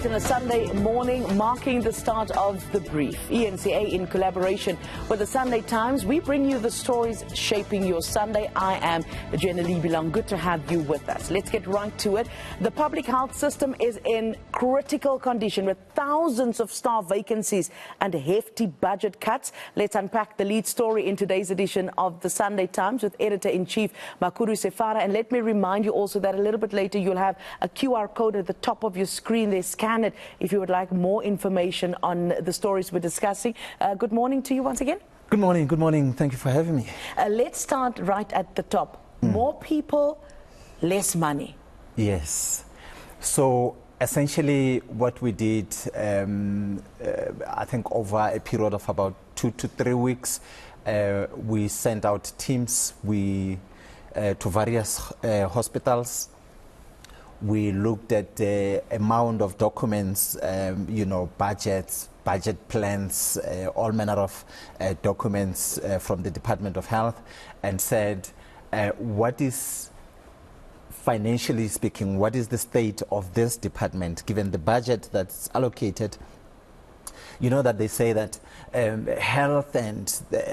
on a Sunday morning, marking the start of The Brief. ENCA, in collaboration with the Sunday Times, we bring you the stories shaping your Sunday. I am Jenna Lee Bilong. Good to have you with us. Let's get right to it. The public health system is in critical condition with thousands of staff vacancies and hefty budget cuts. Let's unpack the lead story in today's edition of the Sunday Times with Editor-in-Chief Makuru Sefara. And let me remind you also that a little bit later you'll have a QR code at the top of your screen there. Scan it if you would like more information on the stories we're discussing. Good morning to you once again. Good morning. Good morning. Thank you for having me. Let's start right at the top. More people, less money. Yes. So essentially what we did, I think over a period of about 2 to 3 weeks, we sent out teams to various hospitals. We looked at the amount of documents, budgets, budget plans, all manner of documents from the Department of Health, and said, what is, financially speaking, what is the state of this department, given the budget that's allocated? You know that they say that health and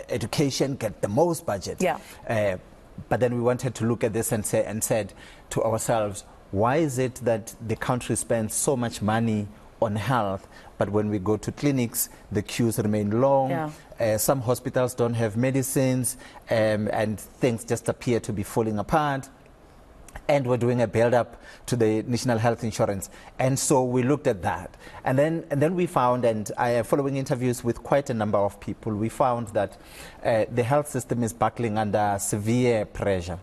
education get the most budget. Yeah. But then we wanted to look at this and said to ourselves, why is it that the country spends so much money on health, but when we go to clinics, the queues remain long? Yeah. Some hospitals don't have medicines, and things just appear to be falling apart. And we're doing a build-up to the National Health Insurance. And so we looked at that. And then we found, and following interviews with quite a number of people, we found that the health system is buckling under severe pressure.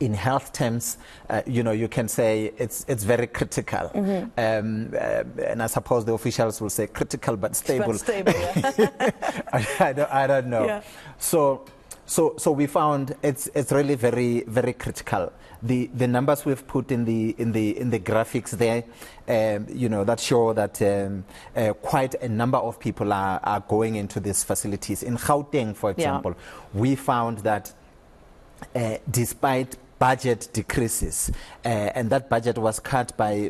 In health terms, you can say it's very critical. And I suppose the officials will say critical but stable. But stable, yeah. I don't know. Yeah. So we found it's really very, very critical. The numbers we've put in the graphics there, that show that quite a number of people are going into these facilities. In Gauteng, for example, we found that despite budget decreases, and that budget was cut by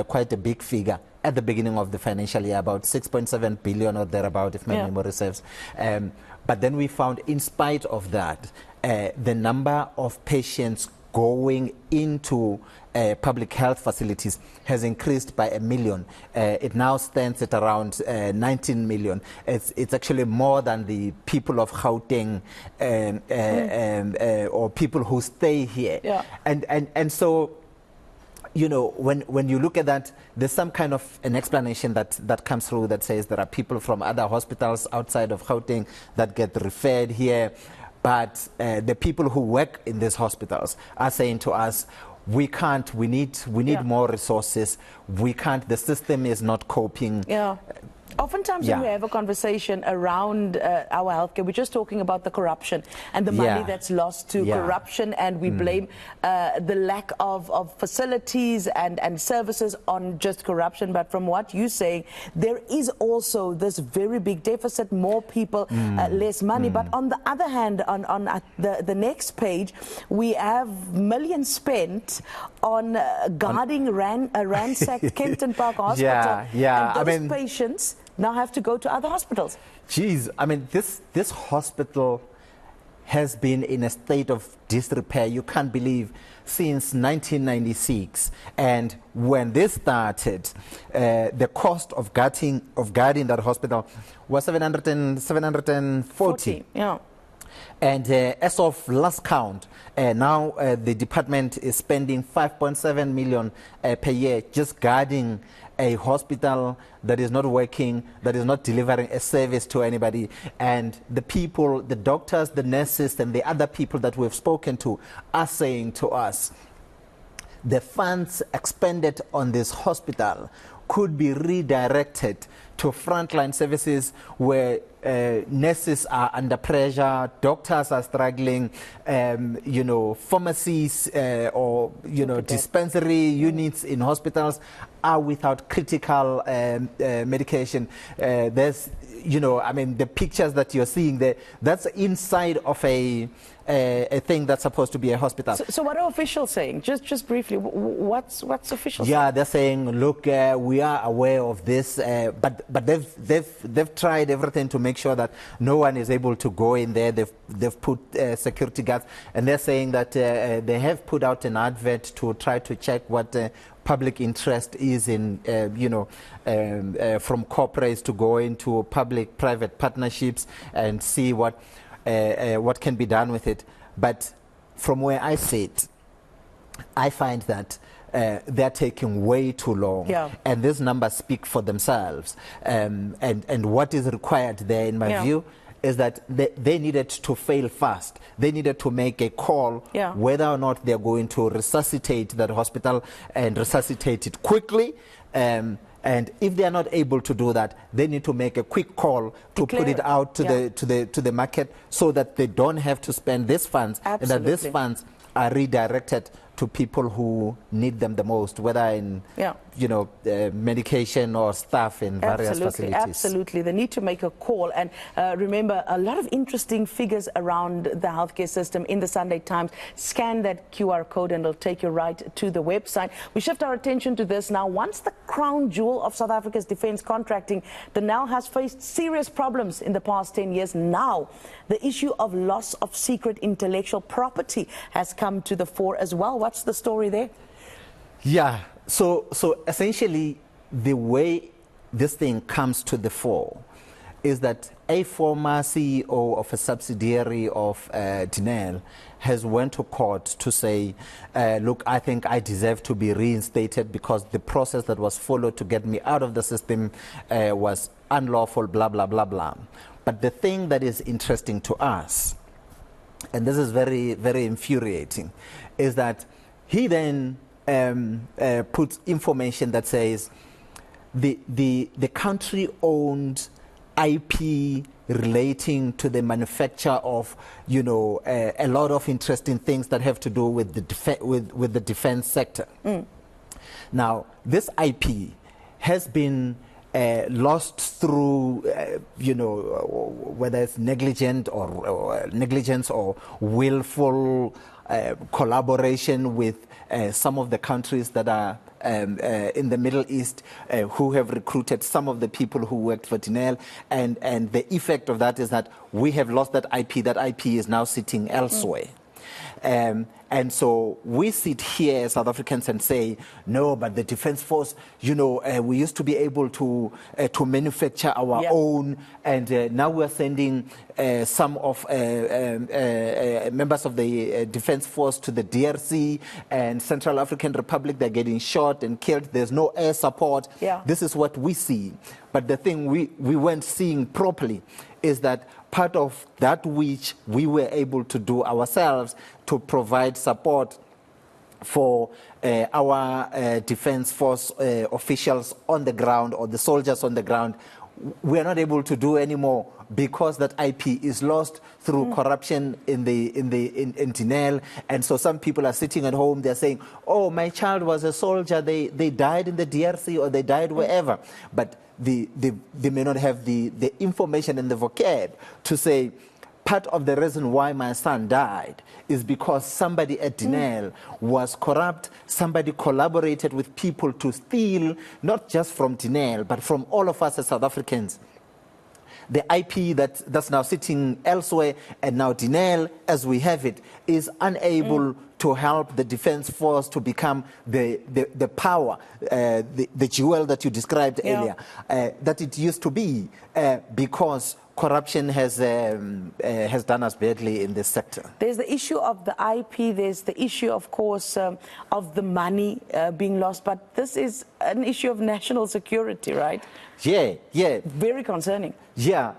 quite a big figure at the beginning of the financial year, about 6.7 billion or thereabout, if my memory serves. But then we found, in spite of that, the number of patients going into public health facilities has increased by 1 million. It now stands at around 19 million. It's actually more than the people of Gauteng or people who stay here. Yeah. And so, when you look at that, there's some kind of an explanation that comes through that says there are people from other hospitals outside of Gauteng that get referred here. But the people who work in these hospitals are saying to us, we need more resources. We can't, the system is not coping. Yeah. Oftentimes when we have a conversation around our healthcare, we're just talking about the corruption and the money that's lost to corruption, and we blame the lack of facilities and services on just corruption. But from what you're saying, there is also this very big deficit, more people, less money. But on the other hand, on the next page, we have millions spent on guarding ransacked Kenton Park Hospital. And those patients now have to go to other hospitals. Geez, I mean, this hospital has been in a state of disrepair, you can't believe, since 1996. And when this started, the cost of guarding that hospital was 740. Yeah. And as of last count, now the department is spending 5.7 million per year just guarding a hospital that is not working, that is not delivering a service to anybody. And the people, the doctors, the nurses, and the other people that we've spoken to are saying to us, the funds expended on this hospital could be redirected to frontline services where nurses are under pressure, doctors are struggling, pharmacies or dispensary units in hospitals are without critical medication. There's you know, I mean, the pictures that you're seeing there, that's inside of a thing that's supposed to be a hospital. So what are officials saying? Just briefly, what's officials saying? Yeah, they're saying, look, we are aware of this, but they've tried everything to make sure that no one is able to go in there. They've put security guards, and they're saying that they have put out an advert to try to check what public interest is in, from corporates to go into public-private partnerships and see what can be done with it. But from where I sit, I find that they're taking way too long, and these numbers speak for themselves. And what is required there, in my view, is that they needed to fail fast. They needed to make a call whether or not they're going to resuscitate that hospital and resuscitate it quickly. And if they are not able to do that, they need to make a quick call to put it out to the market, so that they don't have to spend these funds, and that these funds are redirected to people who need them the most, whether in medication or staff in various facilities. Absolutely, they need to make a call. And remember, a lot of interesting figures around the healthcare system in the Sunday Times. Scan that QR code and it'll take you right to the website. We shift our attention to this now. Once the crown jewel of South Africa's defence contracting, the NEL has faced serious problems in the past 10 years. Now, the issue of loss of secret intellectual property has come to the fore as well. What's the story there? Yeah, so essentially the way this thing comes to the fore is that a former CEO of a subsidiary of Denel has went to court to say, look, I think I deserve to be reinstated because the process that was followed to get me out of the system was unlawful, blah, blah, blah, blah. But the thing that is interesting to us, and this is very, very infuriating, is that he then puts information that says the country owned IP relating to the manufacture of, a lot of interesting things that have to do with the defense sector. Now, this IP has been lost through, whether it's negligence or willful collaboration with some of the countries that are in the Middle East who have recruited some of the people who worked for Denel, and the effect of that is that we have lost that IP. That IP is now sitting elsewhere. And so we sit here as South Africans and say, no, but the Defence Force, we used to be able to manufacture our own, and now we're sending some of members of the Defence Force to the DRC and Central African Republic. They're getting shot and killed. There's no air support. This is what we see. But the thing we weren't seeing properly is that part of that which we were able to do ourselves to provide support for our Defence Force officials on the ground, or the soldiers on the ground, we are not able to do anymore because that IP is lost through corruption in Denel. And so some people are sitting at home, they're saying, oh, my child was a soldier, they died in the DRC or they died wherever. But they may not have the information and the vocab to say, part of the reason why my son died is because somebody at Denel was corrupt, somebody collaborated with people to steal, not just from Denel, but from all of us as South Africans. The IP that's now sitting elsewhere, and now Denel, as we have it, is unable to help the Defence Force to become the power, the jewel that you described earlier, that it used to be, because corruption has done us badly in this sector. There's the issue of the IP, there's the issue, of course, of the money being lost, but this is an issue of national security, right? Yeah. Very concerning. Yeah,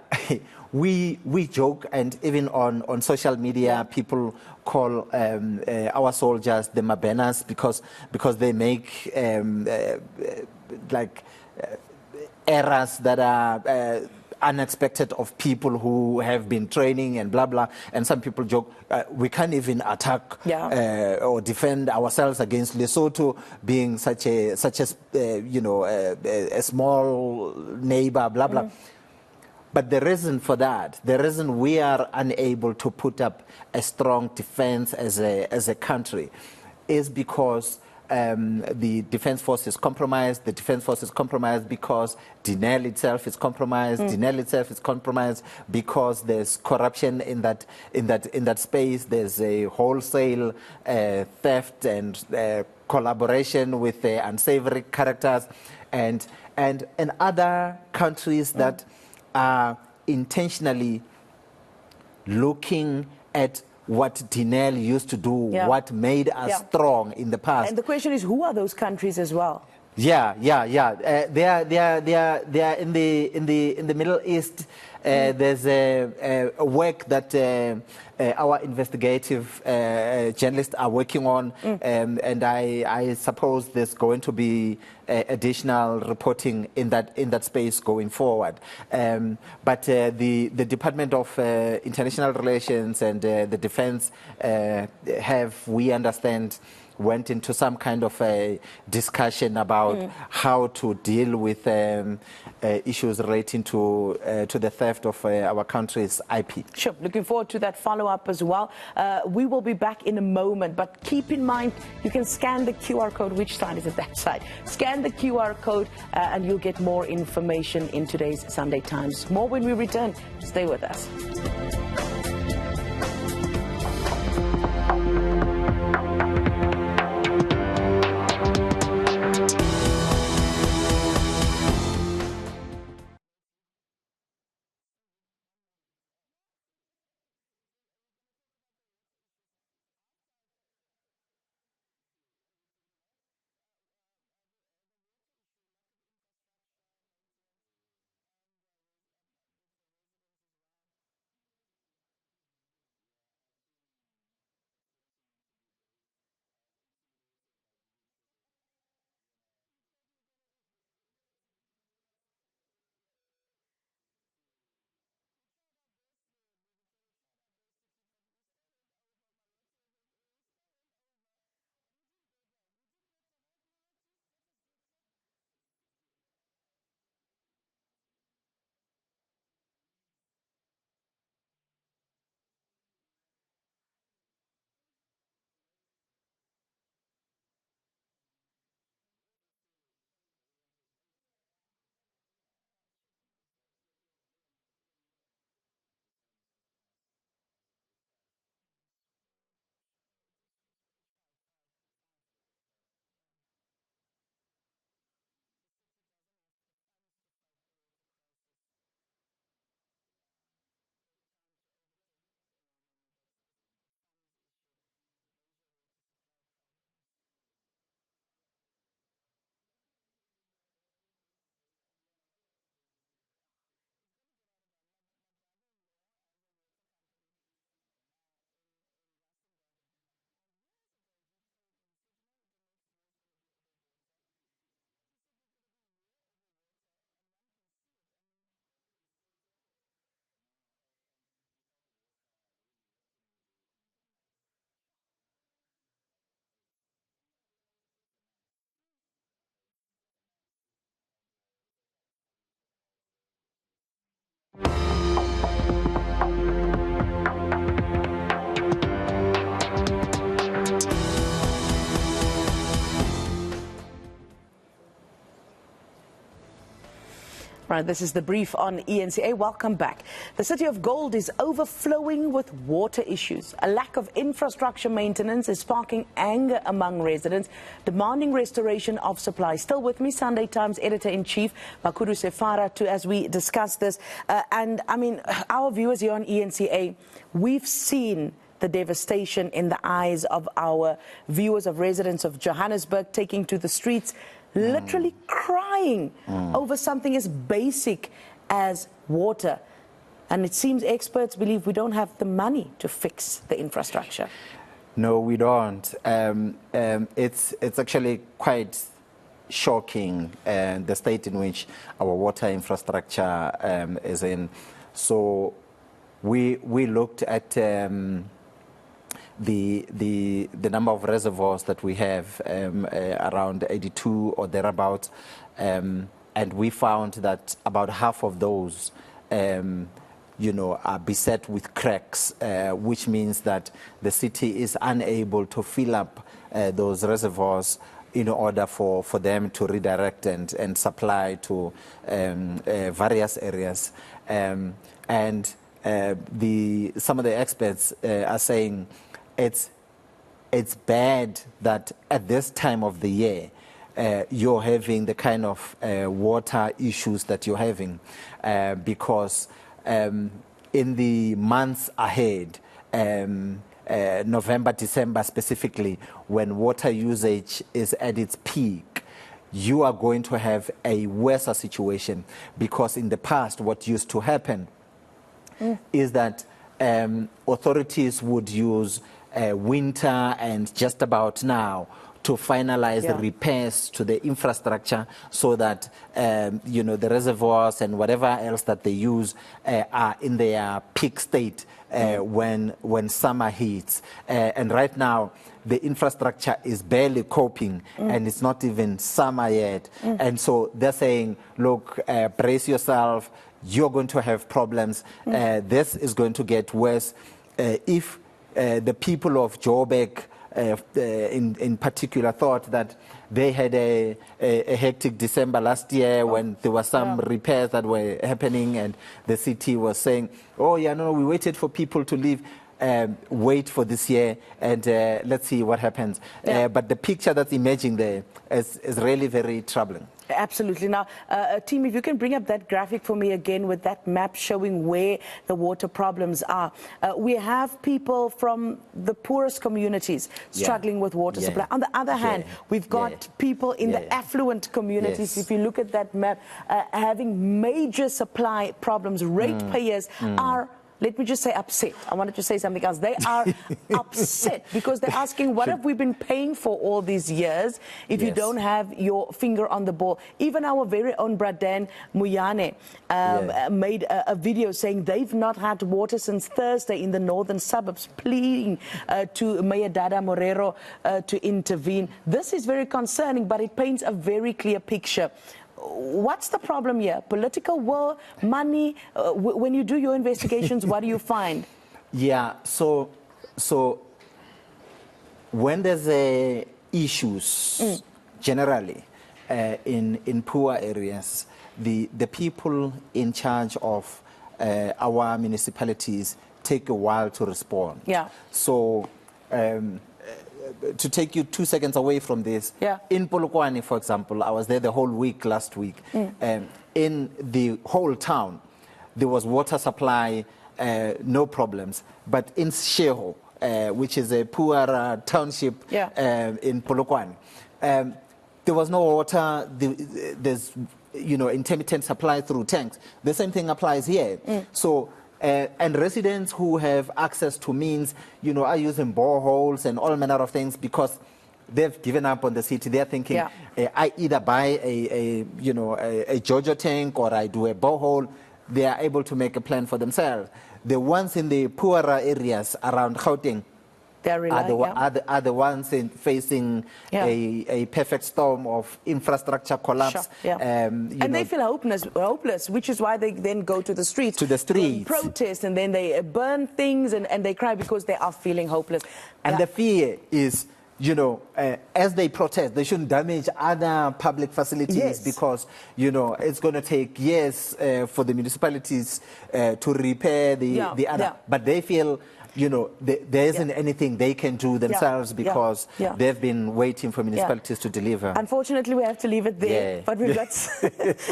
we joke, and even on social media, people call our soldiers the Mabenas because they make errors that are unexpected of people who have been training and blah blah. And some people joke, we can't even attack or defend ourselves against Lesotho, being such a small neighbor, blah blah. But the reason for that, the reason we are unable to put up a strong defense as a country is because the defense force is compromised. The defense force is compromised because Dinel itself is compromised. Dinel itself is compromised because there's corruption in that space. There's a wholesale theft and collaboration with unsavory characters, and other countries that are intentionally looking at what Dinel used to do, what made us strong in the past. And the question is, who are those countries as well? They are in the Middle East. There's a work that our investigative journalists are working on, and I suppose there's going to be additional reporting in that space going forward. But the Department of International Relations and the Defense we understand, went into some kind of a discussion about how to deal with issues relating to the theft of our country's IP. Sure, looking forward to that follow-up as well. We will be back in a moment, but keep in mind you can scan the QR code. Which side is it? That side. Scan the QR code and you'll get more information in today's Sunday Times. More when we return. Stay with us. Right, this is the brief on ENCA. Welcome back. The city of Gold is overflowing with water issues. A lack of infrastructure maintenance is sparking anger among residents, demanding restoration of supply. Still with me, Sunday Times editor-in-chief, Makuru Sefara, as we discuss this. And I mean, our viewers here on ENCA, we've seen the devastation in the eyes of our viewers, of residents of Johannesburg, taking to the streets, literally crying over something as basic as water. And it seems experts believe we don't have the money to fix the infrastructure. No, we don't. It's actually quite shocking, the state in which our water infrastructure is in. So we looked at the number of reservoirs that we have, around 82 or thereabouts, and we found that about half of those are beset with cracks, which means that the city is unable to fill up those reservoirs in order for them to redirect and supply to various areas. Some of the experts are saying it's bad that at this time of the year you're having the kind of water issues that you're having because in the months ahead, November, December specifically, when water usage is at its peak, you are going to have a worse situation because in the past what used to happen is that authorities would use winter and just about now to finalize the repairs to the infrastructure so that the reservoirs and whatever else that they use are in their peak state when summer hits. And right now, the infrastructure is barely coping and it's not even summer yet. And so they're saying, look, brace yourself, you're going to have problems. This is going to get worse if the people of Joburg in particular thought that they had a hectic December last year when there were some repairs that were happening and the city was saying, oh yeah, no, we waited for people to leave. Wait for this year and let's see what happens. But the picture that's emerging there is really very troubling. Absolutely. Now, team, if you can bring up that graphic for me again with that map showing where the water problems are. We have people from the poorest communities struggling with water supply. On the other hand, we've got people in the affluent communities, if you look at that map, having major supply problems. Ratepayers are, let me just say, upset. I wanted to say something else. They are upset because they're asking, what have we been paying for all these years if you don't have your finger on the ball? Even our very own Bradan Muyane made a video saying they've not had water since Thursday in the northern suburbs, pleading to Mayor Dada Morero to intervene. This is very concerning, but it paints a very clear picture. What's the problem here? Political will, money? When you do your investigations, what do you find? Yeah, so when there's issues generally in poor areas, the people in charge of our municipalities take a while to respond. Yeah. So to take you 2 seconds away from this, in Polokwane, for example, I was there the whole week last week. In the whole town, there was water supply, no problems. But in Sheho, which is a poor township in Polokwane, there was no water. There's intermittent supply through tanks. The same thing applies here. So. And residents who have access to means, are using boreholes and all manner of things because they've given up on the city. They're thinking, I either buy a JoJo tank or I do a borehole. They are able to make a plan for themselves. The ones in the poorer areas around Gauteng are the ones facing a perfect storm of infrastructure collapse. And they feel hopeless, which is why they then go to the streets. Protest, and then they burn things and they cry because they are feeling hopeless. And the fear is, as they protest, they shouldn't damage other public facilities because, it's going to take years for the municipalities to repair the other. But they feel, there isn't anything they can do themselves because they've been waiting for municipalities to deliver. Unfortunately, we have to leave it there. But we've got,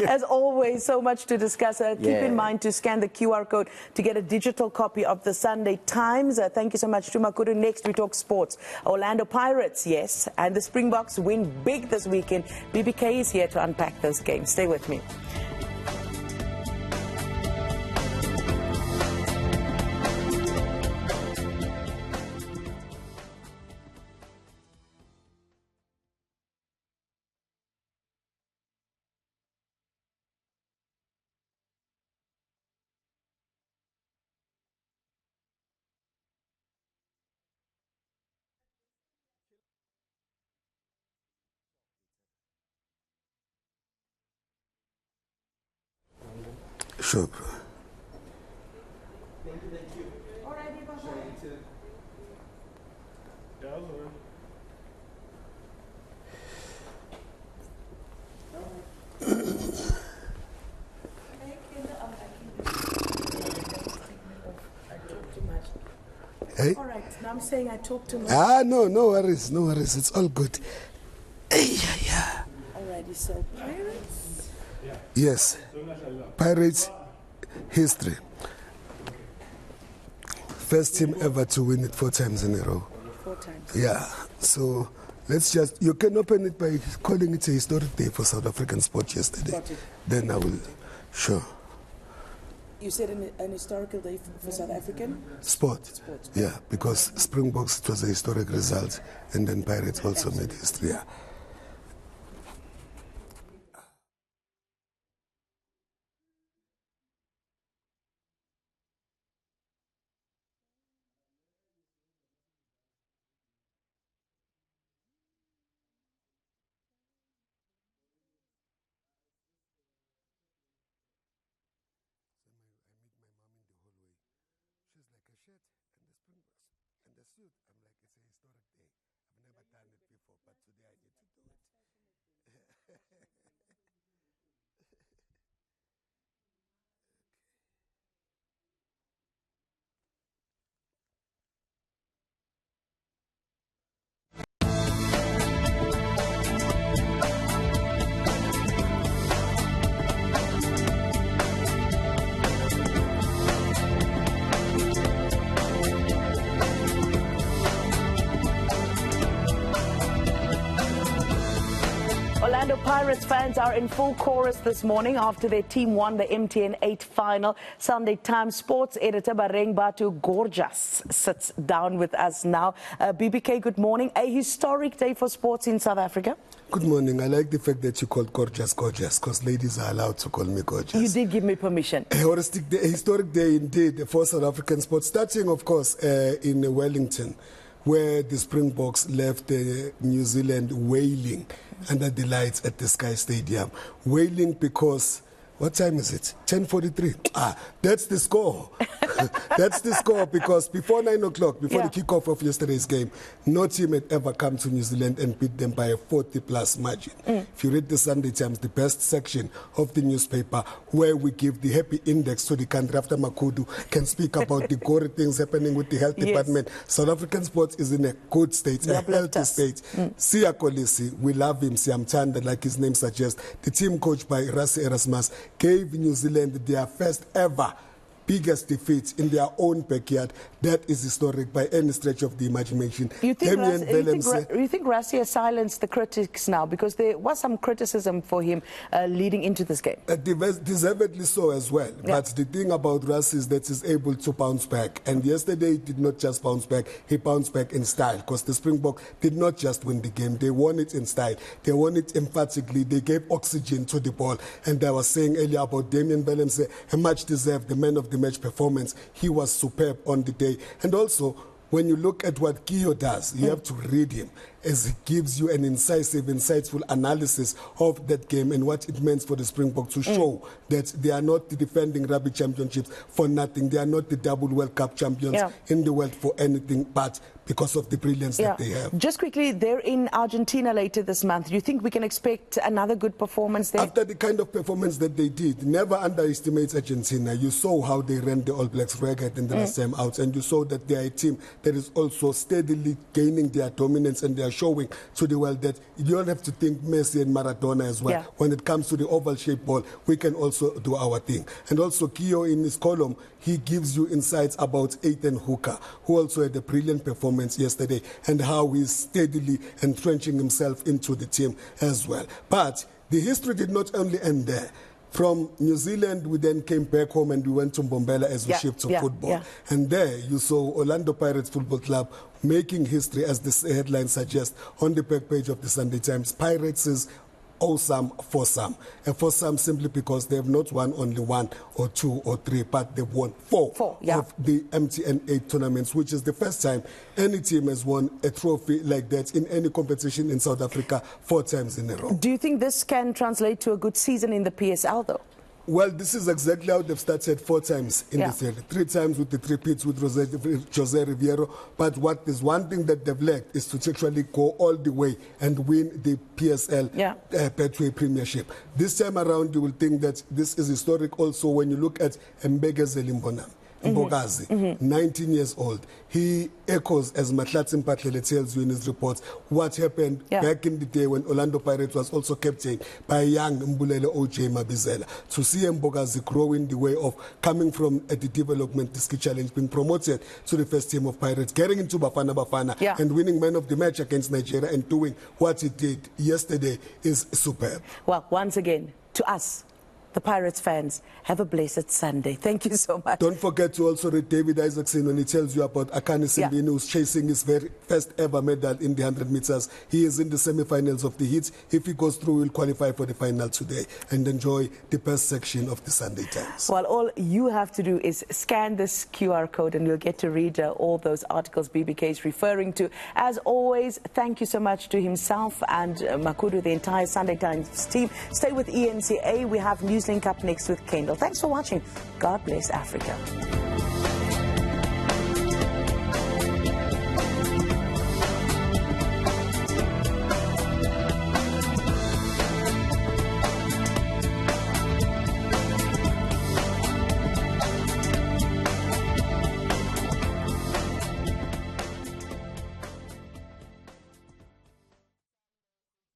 as always, so much to discuss. Keep in mind to scan the QR code to get a digital copy of the Sunday Times. Thank you so much, Tumakuru. Next, we talk sports. Orlando Pirates, yes, and the Springboks win big this weekend. BBK is here to unpack those games. Stay with me. Sure. Hey? All right, now I'm saying I talk too much. No worries, no worries. It's all good. Yeah. Alrighty, so Pirates? Yes. Pirates history. First team ever to win it 4 times in a row. 4 times. Yeah. So let's just, you can open it by calling it a historic day for South African sport yesterday. Got it. Then I will, sure. You said an historical day for South African? Sport. Yeah, because Springboks, it was a historic result, and then Pirates also made history. Yeah. She's like a shirt and the Springboks and the suit. I'm like, it's a historic day. I've never done it before, but today I need to do it. Orlando Pirates fans are in full chorus this morning after their team won the MTN 8 final. Sunday Times sports editor Bareng Batu Gorgeous sits down with us now. BBK, good morning. A historic day for sports in South Africa. Good morning. I like the fact that you called gorgeous, because ladies are allowed to call me gorgeous. You did give me permission. A historic day indeed for South African sports, starting, of course, in Wellington, where the Springboks left New Zealand wailing under the lights at the Sky Stadium. Wailing because, what time is it? 10:43. That's the score. That's the score, because before 9 o'clock, before the kickoff of yesterday's game, no team had ever come to New Zealand and beat them by a 40-plus margin. If you read the Sunday Times, the best section of the newspaper, where we give the happy index to the country after Makudu can speak about the gory things happening with the health department. South African sports is in a good state, a healthy state. Siya Kolisi, we love him, Siamchanda, like his name suggests. The team coached by Rassie Erasmus gave New Zealand their first ever biggest defeat in their own backyard. That is historic by any stretch of the imagination. You think Rassie has silenced the critics now? Because there was some criticism for him leading into this game. Deservedly so as well. But the thing about Rassie is that he's able to bounce back. And yesterday he did not just bounce back, he bounced back in style. Because the Springbok did not just win the game, they won it in style. They won it emphatically. They gave oxygen to the ball. And I was saying earlier about Damian Bellemse, a much deserved, the man of the match performance. He was superb on the day. And also, when you look at what Kiyo does, you have to read him, as he gives you an incisive, insightful analysis of that game and what it means for the Springbok to show that they are not the defending rugby championships for nothing. They are not the double World Cup champions in the world for anything but because of the brilliance that they have. Just quickly, they're in Argentina later this month. Do you think we can expect another good performance there? After the kind of performance that they did, never underestimate Argentina. You saw how they ran the All Blacks ragged in the last time out, and you saw that they are a team that is also steadily gaining their dominance, and they are showing to the world that you don't have to think Messi and Maradona as well. When it comes to the oval-shaped ball, we can also do our thing. And also Kiyo, in his column, he gives you insights about Ethan Hooker, who also had a brilliant performance yesterday, and how he's steadily entrenching himself into the team as well. But the history did not only end there. From New Zealand, we then came back home and we went to Mbombela as we shift to football. And there you saw Orlando Pirates Football Club making history, as the headline suggests, on the back page of the Sunday Times. Pirates is awesome for some. And for some, simply because they have not won only 1 or 2 or 3, but they've won 4 of the MTN 8 tournaments, which is the first time any team has won a trophy like that in any competition in South Africa 4 times in a row. Do you think this can translate to a good season in the PSL, though? Well, this is exactly how they've started 4 times in this year. 3 times with the 3 peats with Jose Riviero. But what is one thing that they've lacked is to actually go all the way and win the PSL Betway Premiership. This time around, you will think that this is historic also when you look at Mbegeze Limbonam. Mbokazi, 19 years old. He echoes, as Mahlatsi Mpatlele tells you in his reports, what happened back in the day when Orlando Pirates was also captained by young Mbulele O.J. Mabizela. To see Mbokazi grow in the way of coming from the development Diski Challenge, being promoted to the first team of Pirates, getting into Bafana Bafana and winning man of the match against Nigeria and doing what he did yesterday is superb. Well, once again, to us, the Pirates fans, have a blessed Sunday. Thank you so much. Don't forget to also read David Isaacson when he tells you about Akani Simbini, who's chasing his very first ever medal in the 100 meters. He is in the semi-finals of the heats. If he goes through, he'll qualify for the final today. And enjoy the best section of the Sunday Times. Well, all you have to do is scan this QR code and you'll get to read all those articles BBK is referring to. As always, thank you so much to himself and Makudu, the entire Sunday Times team. Stay with ENCA. We have Newslink up next with Kendall. Thanks for watching. God bless Africa.